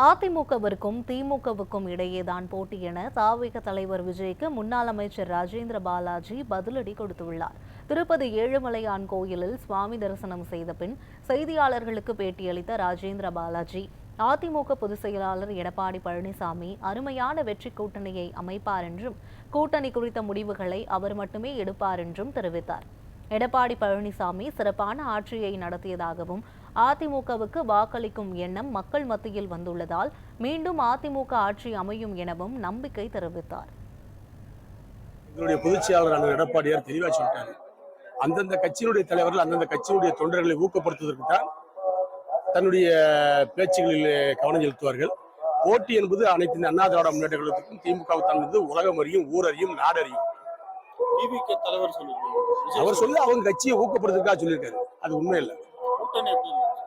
அதிமுகவிற்கும் திமுகவுக்கும் இடையேதான் போட்டி என தாவேக தலைவர் விஜய்க்கு முன்னாள் அமைச்சர் ராஜேந்திர பாலாஜி பதிலடி கொடுத்துள்ளார். திருப்பதி ஏழுமலையான் கோயிலில் சுவாமி தரிசனம் செய்த பின் செய்தியாளர்களுக்கு பேட்டியளித்த ராஜேந்திர பாலாஜி, அதிமுக பொதுச் செயலாளர் எடப்பாடி பழனிசாமி அருமையான வெற்றி கூட்டணியை அமைப்பார் என்றும், கூட்டணி குறித்த முடிவுகளை அவர் மட்டுமே எடுப்பார் என்றும் தெரிவித்தார். எடப்பாடி பழனிசாமி சிறப்பான ஆட்சியை நடத்தியதாகவும், அதிமுகவுக்கு வாக்களிக்கும் எண்ணம் மக்கள் மத்தியில் வந்துள்ளதால் மீண்டும் அதிமுக ஆட்சி அமையும் எனவும் நம்பிக்கை தெரிவித்தார். எங்களுடைய பொதுச் செயலாளர் எடப்பாடியார் தெளிவா சொல்லிட்டாரு. அந்தந்த கட்சியினுடைய தலைவர்கள் அந்தந்த கட்சியினுடைய தொண்டர்களை ஊக்கப்படுத்துவதற்கு தான் தன்னுடைய பேச்சுகளில் கவனம் செலுத்துவார்கள். போட்டி என்பது அனைத்து அண்ணா திராவிட முன்னேற்ற கழகத்துக்கும் திமுக தான் உலகம் அறியும், ஊரறியும், நாடறியும். திமுக தலைவர் அவர் சொல்லி அவங்க கட்சியை ஊக்கப்படுத்துறதுக்காக சொல்லியிருக்காரு. அது உண்மை இல்லை.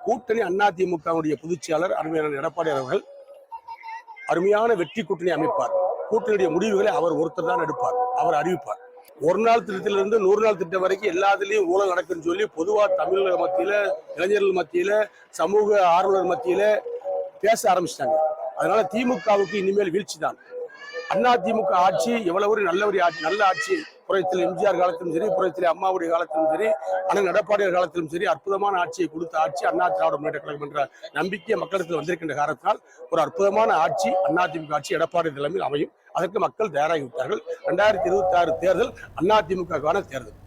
கூட்டணி அண்ணா திமுகவுடைய பொதுச் செயலாளர் அருமையான எடப்பாடி அவர்கள் அருமையான வெற்றி கூட்டணி அமைப்பார். கூட்டணியுடைய முடிவுகளை அவர் ஒருத்தர் தான் எடுப்பார், அவர் அறிவிப்பார். ஒரு நாள் திட்டத்திலிருந்து 100 நாள் திட்டம் வரைக்கும் எல்லாத்துலயும் ஊழல் நடக்குன்னு சொல்லி பொதுவா தமிழக மத்தியில, இளைஞர்கள் மத்தியில, சமூக ஆர்வலர் மத்தியில பேச ஆரம்பிச்சிட்டாங்க. அதனால திமுகவுக்கு இனிமேல் வீழ்ச்சி தான். அண்ணா திமுக ஆட்சி எவ்வளவு நல்ல ஆட்சி, புரட்சியில் எம்ஜிஆர் காலத்திலும் சரி, புரட்சியில் அம்மாவுடைய காலத்திலும் சரி, அண்ணன் எடப்பாடியார் காலத்திலும் சரி, அற்புதமான ஆட்சியை கொடுத்த ஆட்சி அண்ணா திராவிட முன்னேற்ற கழகம் என்ற நம்பிக்கை மக்களிடத்தில் வந்திருக்கின்ற காரணத்தினால் ஒரு அற்புதமான ஆட்சி அண்ணா திமுக ஆட்சி எடப்பாடி தலைமையில் அமையும். அதற்கு மக்கள் தயாராகி விட்டார்கள். 2026 தேர்தல் அண்ணா திமுகவான தேர்தல்.